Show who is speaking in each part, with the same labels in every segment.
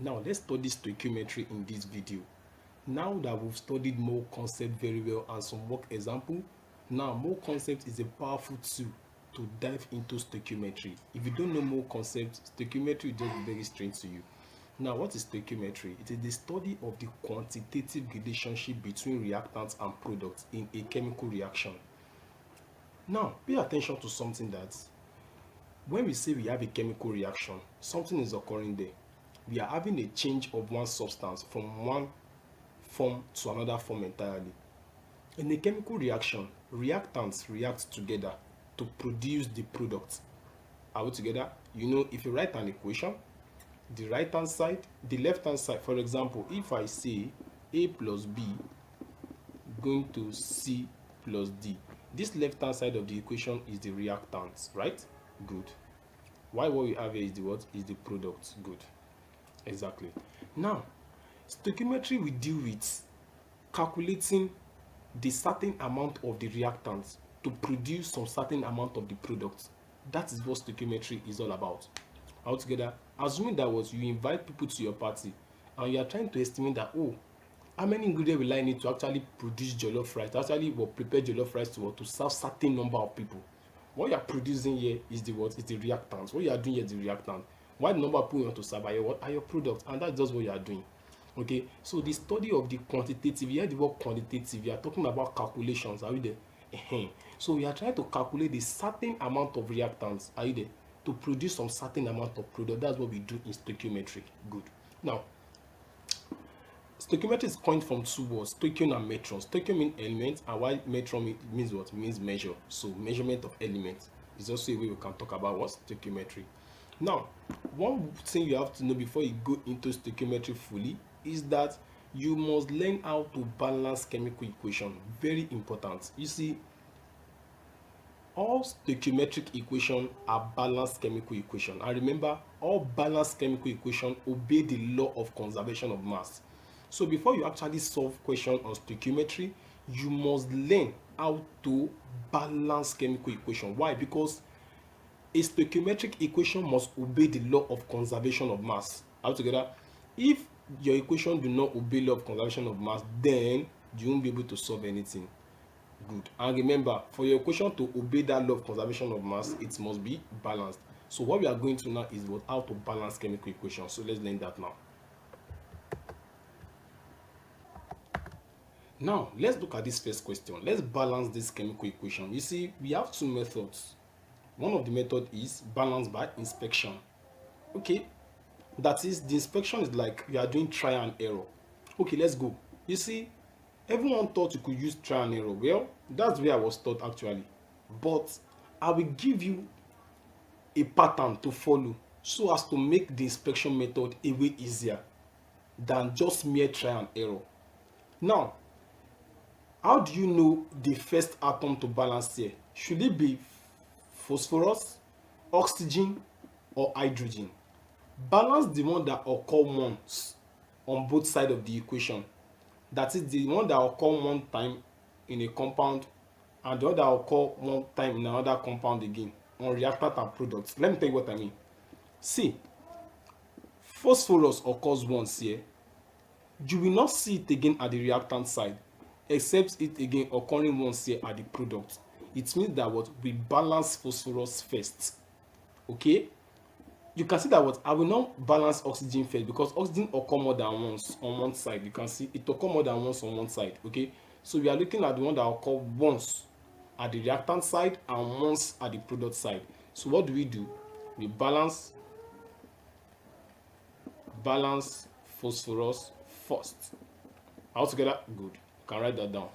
Speaker 1: Now let's study stoichiometry in this video. Now that we've studied mole concept very well and some work example, now mole concept is a powerful tool to dive into stoichiometry. If you don't know mole concept, stoichiometry will just be very strange to you. Now, what is stoichiometry? It is the study of the quantitative relationship between reactants and products in a chemical reaction. Now, pay attention to something that when we say we have a chemical reaction, something is occurring there. We are having a change of one substance from one form to another form entirely. In a chemical reaction, reactants react together to produce the product. Are we together? You know, if you write an equation, the right hand side, the left hand side, for example, if I say A plus B going to C plus D, this left hand side of the equation is the reactant, right? Good. Why what we have here is the what? Is the product. Good. Exactly. Now, stoichiometry will deal with calculating the certain amount of the reactants to produce some certain amount of the product. That is what stoichiometry is all about. Altogether, assuming that was you invite people to your party and you are trying to estimate that, oh, how many ingredients will I need to actually produce jollof rice, to actually prepare jollof rice to serve certain number of people. What you are producing here is the what? Is the reactants. What you are doing here is the reactant. Why the number of people you want to serve are your products, and that's just what you are doing. Okay, so the study of the quantitative, you hear the word quantitative, you are talking about calculations. Are you there? So we are trying to calculate the certain amount of reactants. Are you there? To produce some certain amount of product. That's what we do in stoichiometry. Good. Now, stoichiometry is coined from two words, stoichion and metron. Stoichion means element, and while metron means what? It means measure. So measurement of elements is also a way we can talk about what? Stoichiometry. Now, one thing you have to know before you go into stoichiometry fully is that you must learn how to balance chemical equation. Very important. You see, all stoichiometric equations are balanced chemical equations. And remember, all balanced chemical equations obey the law of conservation of mass. So before you actually solve questions on stoichiometry, you must learn how to balance chemical equation. Why? Because a stoichiometric equation must obey the law of conservation of mass. Altogether, if your equation do not obey law of conservation of mass, then you won't be able to solve anything. Good. And remember, for your equation to obey that law of conservation of mass, it must be balanced. So what we are going to now is what? How to balance chemical equations. So let's learn that now. Now, let's look at this first question. Let's balance this chemical equation. You see, we have two methods. One of the method is balance by inspection. Okay, that is, the inspection is like you are doing trial and error. Okay, let's go. You see, everyone thought you could use trial and error. Well, that's where I was taught actually. But I will give you a pattern to follow so as to make the inspection method a way easier than just mere trial and error. Now, how do you know the first atom to balance here? Should it be phosphorus, oxygen, or hydrogen? Balance the one that occur once on both sides of the equation. That is the one that occur one time in a compound and the one that occur one time in another compound again on reactant and products. Let me tell you what I mean. See, phosphorus occurs once here. You will not see it again at the reactant side, except it again occurring once here at the product. It means that what? We balance phosphorus first. Okay? You can see that what? I will not balance oxygen first because oxygen occur more than once on one side. You can see it occur more than once on one side. Okay? So we are looking at the one that occur once at the reactant side and once at the product side. So what do? We balance phosphorus first. All together? Good. You can write that down.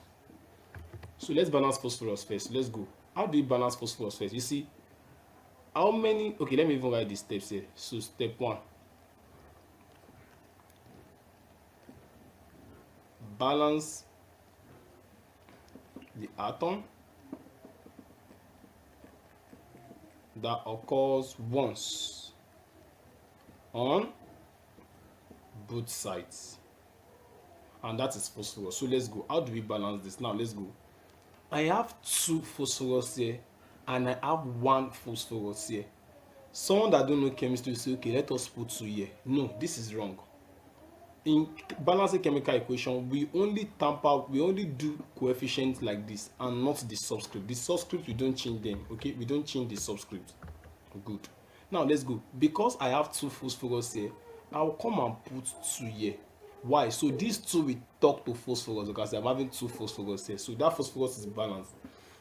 Speaker 1: So let's balance phosphorus first. Let's go. How do you balance phosphorus first? You see, how many? Okay, let me even write the steps here. So step 1, balance the atom that occurs once on both sides, and that is phosphorus. So let's go. How do we balance this? Now let's go. I have 2 phosphorus here and I have 1 phosphorus here. Someone that don't know chemistry will say, okay, let us put 2 here. No, this is wrong. in balancing chemical equation, we only do coefficients like this and not the subscript. The subscript, we don't change them, okay? We don't change the subscript. Good. Now let's go. Because I have 2 phosphorus here, I will come and put 2 here. Why? So these 2 will talk to phosphorus, because I'm having 2 phosphorus here. So that phosphorus is balanced.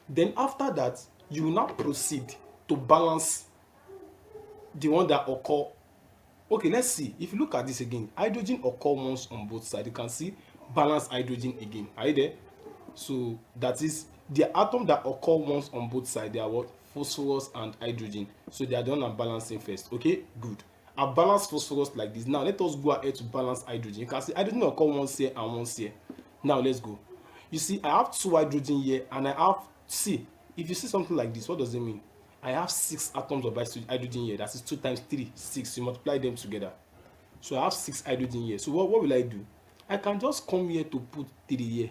Speaker 1: Then after that, you will now proceed to balance the one that occur. Okay, let's see. If you look at this again, hydrogen occur once on both sides. You can see balance hydrogen again. Are you there? So that is the atom that occur once on both sides. They are what? Phosphorus and hydrogen. So they are done and balancing first. Okay, good. I balance phosphorus like this. Now let us go ahead to balance hydrogen. You can see hydrogen occur once here and once here. Now let's go. You see, I have 2 hydrogen here, and I have, see, if you see something like this, what does it mean? I have 6 atoms of hydrogen here. That is 2 times 3, 6. You multiply them together. So I have 6 hydrogen here. So what will I do? I can just come here to put 3 here.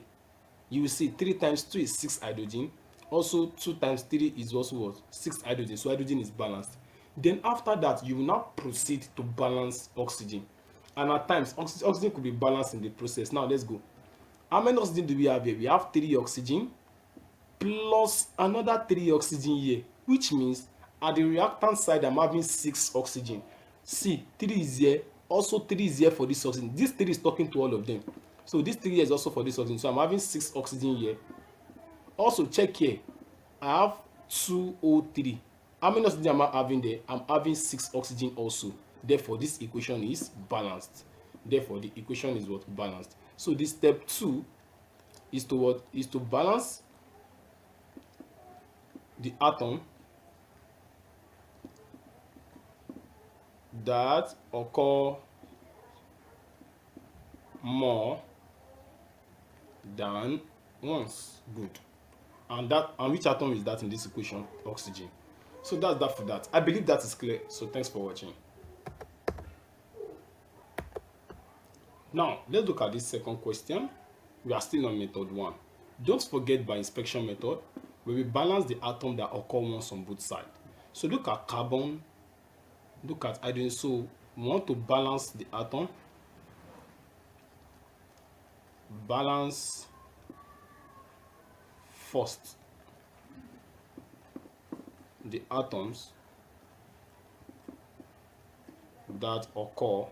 Speaker 1: You will see 3 times 2 is 6 hydrogen. Also 2 times 3 is also what? 6 hydrogen. So hydrogen is balanced. Then after that, you will now proceed to balance oxygen. And at times, oxygen could be balanced in the process. Now let's go. How many oxygen do we have here? We have 3 oxygen plus another 3 oxygen here, which means at the reactant side, I'm having 6 oxygen. See, 3 is here. Also 3 is here for this oxygen. This 3 is talking to all of them. So this 3 is also for this oxygen. So I'm having 6 oxygen here. Also check here. I have 2O3. How many oxygen am I having there? I'm having 6 oxygen also. Therefore, this equation is balanced. Therefore, the equation is what? Balanced. So this step 2 is to what? Is to balance the atom that occur more than once. Good. And which atom is that in this equation? Oxygen. So that's that for that. I believe that is clear. So thanks for watching. Now let's look at this second question. We are still on method 1. Don't forget by inspection method, where we balance the atom that occur once on both sides. So look at carbon, look at hydrogen. So we want to balance the atom. Balance first the atoms that occur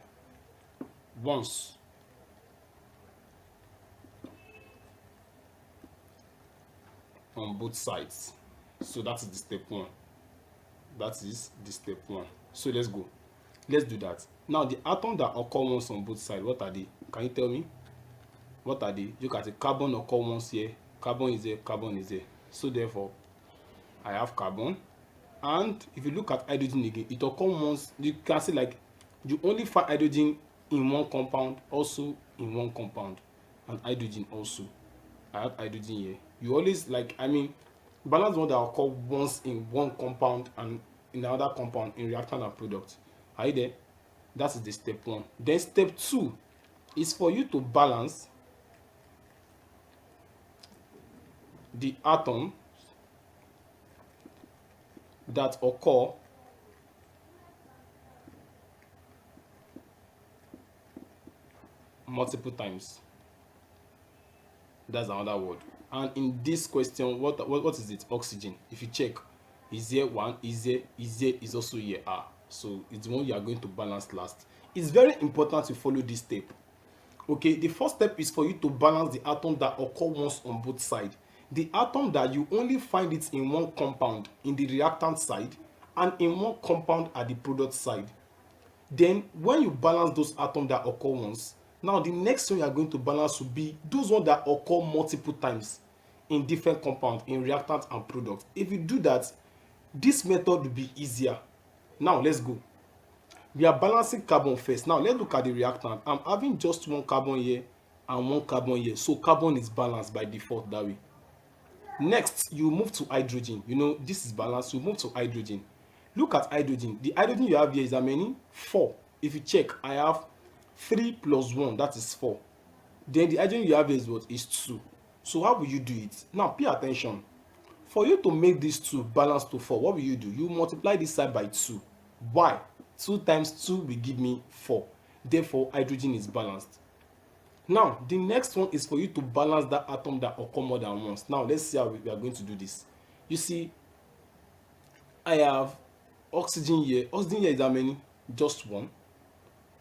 Speaker 1: once on both sides. So that is the step 1. That is the step 1. So let's go. Let's do that. Now the atom that occur once on both sides, what are they? Can you tell me? What are they? Look at the carbon occur once here. Carbon is here, carbon is here. So therefore, I have carbon. And if you look at hydrogen again, it occurs once. You can see like you only find hydrogen in one compound, also in one compound, and hydrogen also. I have hydrogen here. You always balance one that occur once in one compound and in another compound in reactant and product. Are you there? That is the step 1. Then step 2 is for you to balance the atom that occur multiple times. That's another word. And in this question, what is it? Oxygen. If you check, is here 1, is here, is also here. So it's the one you are going to balance last. It's very important to follow this step. Okay, the first step is for you to balance the atom that occur once on both sides. The atom that you only find it in one compound in the reactant side and in one compound at the product side. Then when you balance those atoms that occur once, now the next one you are going to balance will be those ones that occur multiple times in different compounds in reactant and product. If you do that, this method will be easier. Now let's go. We are balancing carbon first. Now let's look at the reactant. I'm having just 1 carbon here and 1 carbon here. So carbon is balanced by default that way. Next, you move to hydrogen. You know, this is balanced. You move to hydrogen. Look at hydrogen. The hydrogen you have here is how many? 4. If you check, I have 3 plus 1, that is 4. Then the hydrogen you have here is what? Is 2. So how will you do it? Now pay attention. For you to make these 2 balance to 4, what will you do? You multiply this side by 2. Why? 2 times 2 will give me 4. Therefore, hydrogen is balanced. Now the next one is for you to balance that atom that occur more than once. Now let's see how we are going to do this. You see, I have oxygen here. Oxygen here is how many? Just one.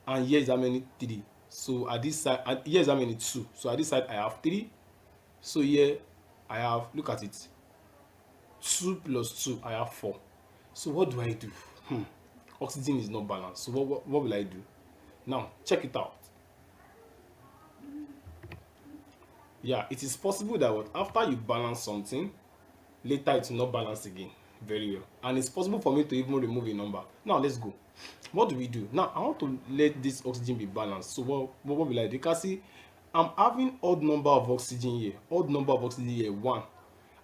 Speaker 1: And here is how many? 3. So at this side, and here is how many? 2. So at this side I have 3. So here I have, look at it, 2 plus 2, I have 4. So what do I do? Oxygen is not balanced. So what will I do? Now check it out. Yeah, it is possible that what, after you balance something, later it will not balance again. Very well. And it's possible for me to even remove a number. Now let's go. What do we do? Now I want to let this oxygen be balanced. So what will I do? You can see I'm having odd number of oxygen here. Odd number of oxygen here, 1.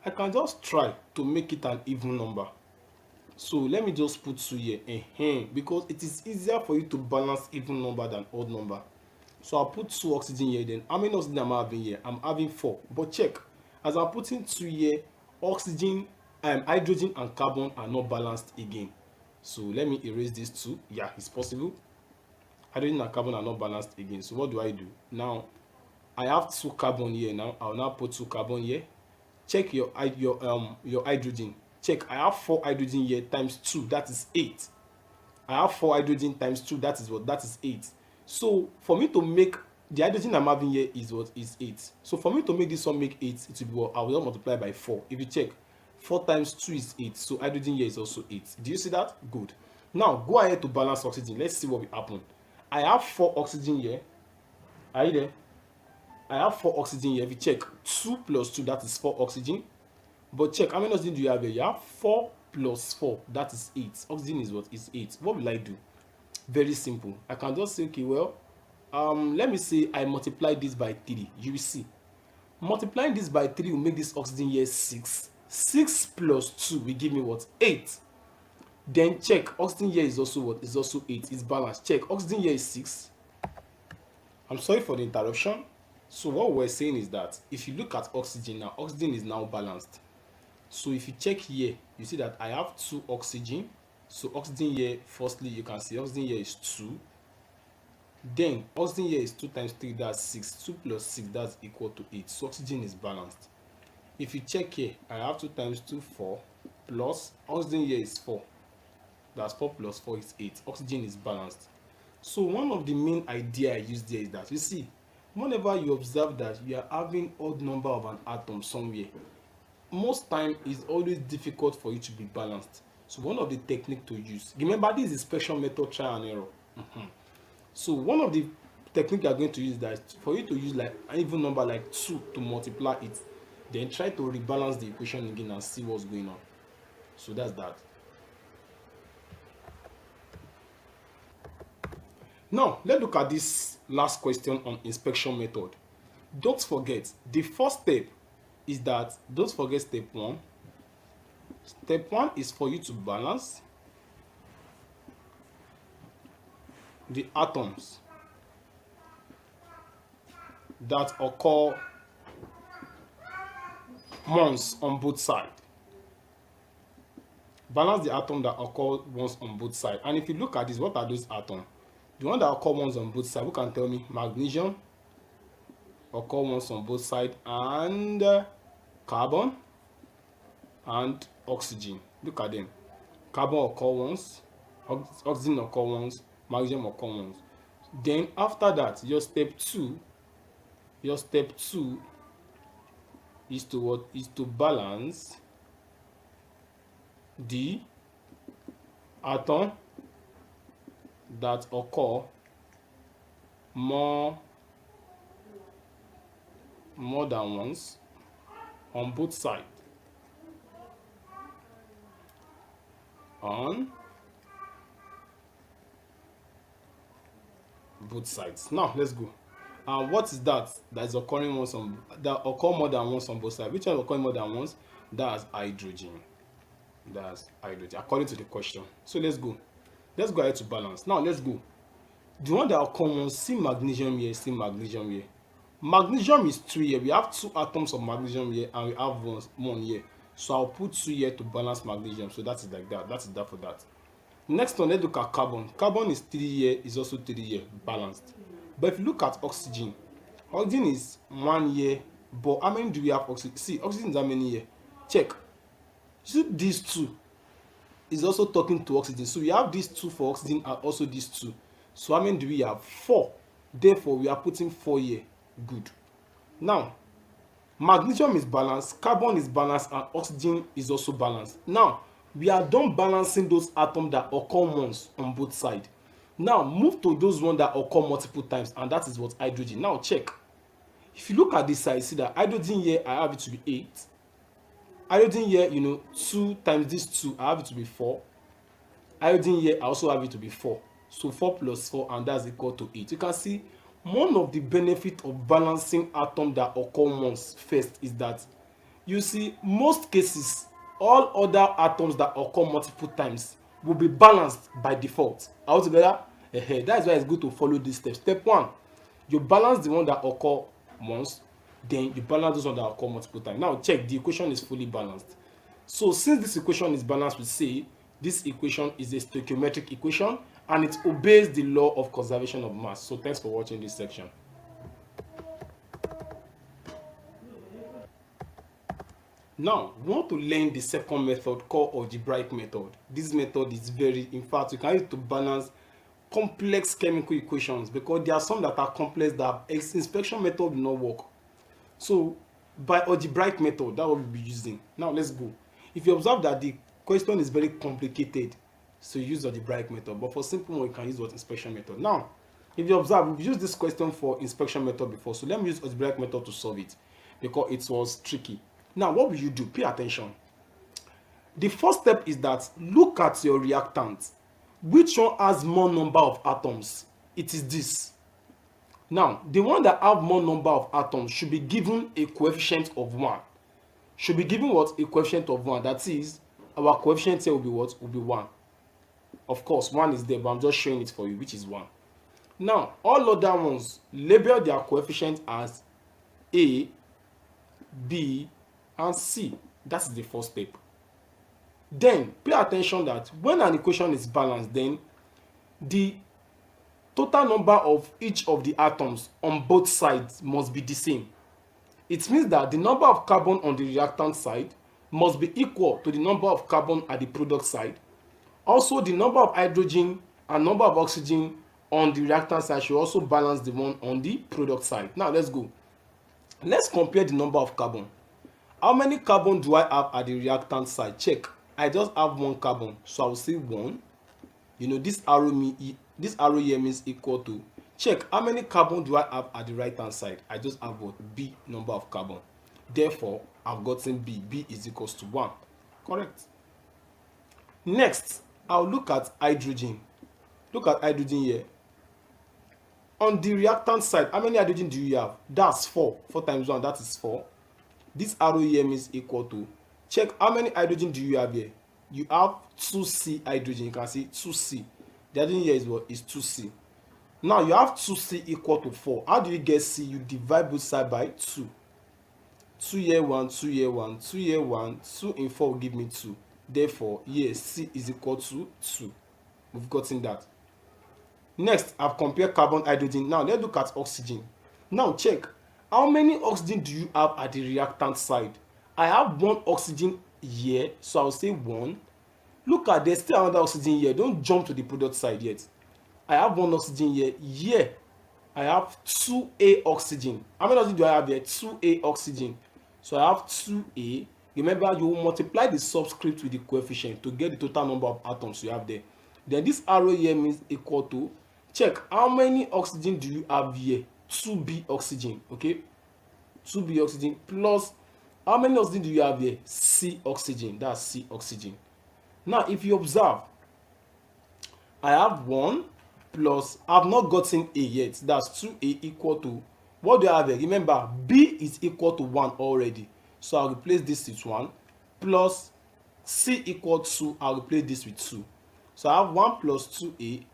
Speaker 1: I can just try to make it an even number. So let me just put 2 here. Because it is easier for you to balance even number than odd number. So I'll put 2 oxygen here. Then how many oxygen am I having here? I'm having 4. But check, as I'm putting 2 here, oxygen, hydrogen and carbon are not balanced again. So let me erase these 2. Yeah, it's possible. Hydrogen and carbon are not balanced again. So what do I do? Now I have 2 carbon here. Now I'll now put 2 carbon here. Check your hydrogen. Check, I have 4 hydrogen here times 2, that is 8. I have 4 hydrogen times 2, that is what? That is 8. So for me to make the hydrogen I'm having here is what? Is 8. So for me to make this one make 8, it will be what? I will multiply by 4. If you check, 4 times 2 is 8. So hydrogen here is also 8. Do you see that? Good. Now go ahead to balance oxygen. Let's see what will happen. I have 4 oxygen here. Are you there? I have 4 oxygen here. If you check, 2 plus 2, that is 4 oxygen. But check, how many oxygen do you have here? You have 4 plus 4, that is 8. Oxygen is what? Is 8. What will I do? Very simple. I can just say, okay, well, let me say I multiply this by 3. You will see. Multiplying this by 3 will make this oxygen here 6. 6 plus 2 will give me what? 8. Then check, oxygen here is also what? Is also 8. It's balanced. Check, oxygen here is 6. I'm sorry for the interruption. So what we're saying is that if you look at oxygen now, oxygen is now balanced. So if you check here, you see that I have 2 oxygen. So oxygen here, firstly, you can see oxygen here is 2. Then oxygen here is 2 times 3, that's 6. 2 plus 6, that's equal to 8. So oxygen is balanced. If you check here, I have 2 times 2, 4. Plus oxygen here is 4. That's 4 plus 4 is 8. Oxygen is balanced. So one of the main idea I use there is that, you see, whenever you observe that you are having odd number of an atom somewhere, most time it's always difficult for you to be balanced. So one of the technique to use, remember this is special method, trial and error. So one of the technique you are going to use that for you to use like an even number like 2 to multiply it, then try to rebalance the equation again and see what's going on. So that's that. Now let's look at this last question on inspection method. Don't forget, the first step is that, don't forget step 1. Step 1 is for you to balance the atoms that occur once on both sides. Balance the atom that occur once on both sides. And if you look at this, what are those atoms? The one that occur once on both sides, who can tell me? Magnesium occur once on both sides, and carbon and oxygen. Look at them. Carbon occur once, oxygen occur once, magnesium occur once. Then after that, your step 2 is to what? Is to balance the atom that occur more than once on both sides. On both sides. Now let's go. What is that is occurring once on, that occur more than once on both sides? Which one occurring more than once? That's hydrogen. That's hydrogen, according to the question. So let's go. Let's go ahead to balance. Now let's go. The one that occur once, see magnesium here, see magnesium here. Magnesium is 2 here. We have 2 atoms of magnesium here, and we have one here. So I'll put 2 here to balance magnesium. So that is like that. That is that for that. Next one, let's look at carbon. Carbon is 3 here, is also 3 here, balanced. But if you look at oxygen Oxygen is 1 year, but how many do we have oxygen? See, oxygen is how many years? Check. See, these two is also talking to oxygen. So we have these two for oxygen and also these two. So how many do we have? 4. Therefore, we are putting 4 here. Good. Now, magnesium is balanced, carbon is balanced, and oxygen is also balanced. Now, we are done balancing those atoms that occur once on both sides. Now, move to those ones that occur multiple times, and that is what hydrogen. Now, check. If you look at this side, see that hydrogen here, I have it to be 8. Hydrogen here, 2 times this 2, I have it to be 4. Hydrogen here, I also have it to be 4. So 4 plus 4, and that's equal to 8. You can see one of the benefits of balancing atoms that occur once first is that you see most cases all other atoms that occur multiple times will be balanced by default. All together, that is why it's good to follow this step. Step 1, you balance the one that occur once, then you balance those ones that occur multiple times. Now check, the equation is fully balanced. So since this equation is balanced, we say this equation is a stoichiometric equation and it obeys the law of conservation of mass. So thanks for watching this section. Now, we want to learn the second method called algebraic method. This method is in fact, you can use it to balance complex chemical equations because there are some that are complex that inspection method will not work. So, by algebraic method, that what we'll be using. Now, let's go. If you observe that the question is very complicated, so you use algebraic method. But for simple one, you can use what inspection method. Now, if you observe, we've used this question for inspection method before. So let me use algebraic method to solve it because it was tricky. Now, what will you do? Pay attention. The first step is that look at your reactant. Which one has more number of atoms? It is this. Now, the one that have more number of atoms should be given a coefficient of 1. Should be given what? A coefficient of 1. That is, our coefficient here will be what? Will be 1. Of course, 1 is there, but I'm just showing it for you, which is 1. Now, all other ones, label their coefficient as A, B, and C. That's the first step. Then, pay attention that when an equation is balanced, then the total number of each of the atoms on both sides must be the same. It means that the number of carbon on the reactant side must be equal to the number of carbon at the product side. Also, the number of hydrogen and number of oxygen on the reactant side should also balance the one on the product side. Now, let's go. Let's compare the number of carbon. How many carbon do I have at the reactant side? Check. I just have 1 carbon, so I will say 1. This arrow here means equal to. Check. How many carbon do I have at the right hand side? I just have what? B, number of carbon. Therefore, I've gotten B. B is equals to 1. Correct. Next, I'll look at hydrogen. Look at hydrogen here. On the reactant side, how many hydrogen do you have? That's 4. 4 times 1, that is 4. This arrow here means equal to. Check how many hydrogen do you have here? You have 2C hydrogen. You can see 2C. The hydrogen here is what? Is 2C. Now you have 2C equal to 4. How do you get C? You divide both sides by 2. 2 here 1, 2 here 1, 2 here 1, 2 in 4 will give me 2. Therefore, here C is equal to 2. We've gotten that. Next, I've compared carbon, hydrogen. Now let's look at oxygen. Now check. How many oxygen do you have at the reactant side? I have 1 oxygen here, so I'll say 1. Look at, there's still another oxygen here. Don't jump to the product side yet. I have 1 oxygen here. Here, I have 2A oxygen. How many oxygen do I have here? 2A oxygen. So I have 2A. Remember, you will multiply the subscript with the coefficient to get the total number of atoms you have there. Then this arrow here means equal to. Check, how many oxygen do you have here? 2B oxygen, okay? 2B oxygen plus how many oxygen do you have here? C oxygen. That's C oxygen. Now, if you observe, I have 1 plus, I've not gotten A yet. That's 2A equal to, what do I have here? Remember, B is equal to 1 already. So I'll replace this with 1 plus C equal to, I'll replace this with 2. So I have 1 plus 2A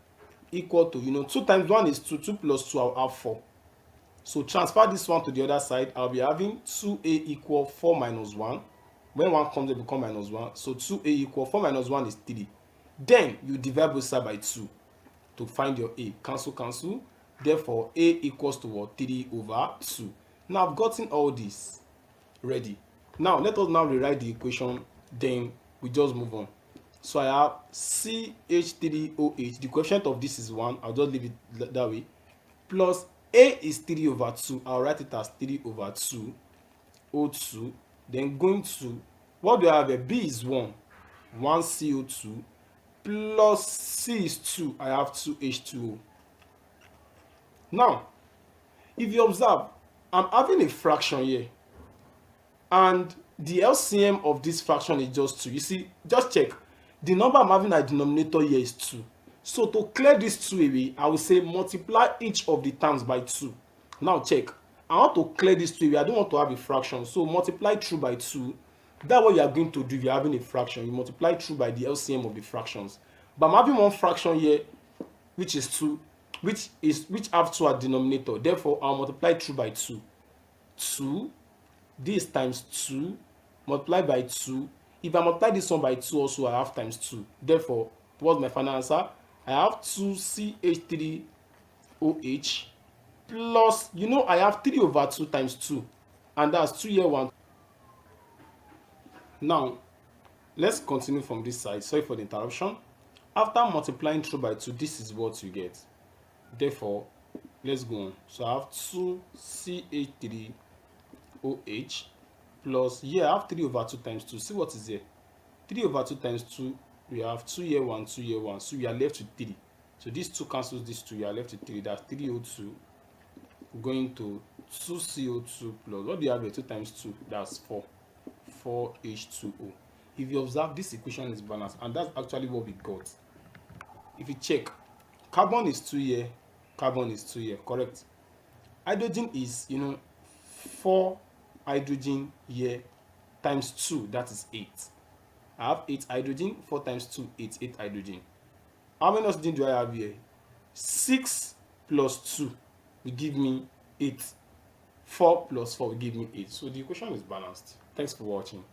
Speaker 1: equal to, 2 times 1 is 2. 2 plus 2, I'll have 4. So transfer this one to the other side. I'll be having 2A equal 4 minus 1. When 1 comes, it becomes minus 1. So 2A equal 4 minus 1 is 3. Then you divide both sides by 2 to find your A. Cancel, cancel. Therefore, A equals to what? 3 over 2. Now, I've gotten all this ready. Now, let us now rewrite the equation, then we just move on. So, I have CH3OH. The coefficient of this is 1. I'll just leave it that way. Plus A is 3 over 2. I'll write it as 3 over 2 O2. Then going to, what do I have here? B is 1 CO2 plus C is 2. I have 2 H2O. Now, if you observe, I'm having a fraction here, and the LCM of this fraction is just 2. You see, just check. The number I'm having at denominator here is 2. So to clear this 2 away, I will say multiply each of the terms by 2. Now check. I want to clear this 2 away. I don't want to have a fraction. So multiply through by 2. That's what you are going to do if you're having a fraction. You multiply through by the LCM of the fractions. But I'm having one fraction here, which is 2, which have 2 at denominator. Therefore, I'll multiply through by 2. 2, this times 2, multiply by 2. If I multiply this one by 2 also, I have times 2. Therefore, what's my final answer? I have 2CH3OH plus, I have 3 over 2 times 2. And that's 2 here, 1. Now, let's continue from this side. Sorry for the interruption. After multiplying through by 2, this is what you get. Therefore, let's go on. So I have 2CH3OH plus, here I have 3 over 2 times 2. See what is here? 3 over 2 times 2, we have 2 here, 1, 2 here, 1. So we are left with 3. So this 2 cancels this 2, you are left with 3. That's 3O2 going to 2CO2 plus, what do you have here? 2 times 2, that's 4. 4H2O. If you observe, this equation is balanced, and that's actually what we got. If you check, carbon is 2 here, carbon is 2 here, correct? Hydrogen is, 4 hydrogen here times 2, that is 8. I have 8 hydrogen, 4 times 2, 8 hydrogen. How many oxygen do I have here? 6 plus 2 will give me 8. 4 plus 4 will give me 8. So the equation is balanced. Thanks for watching.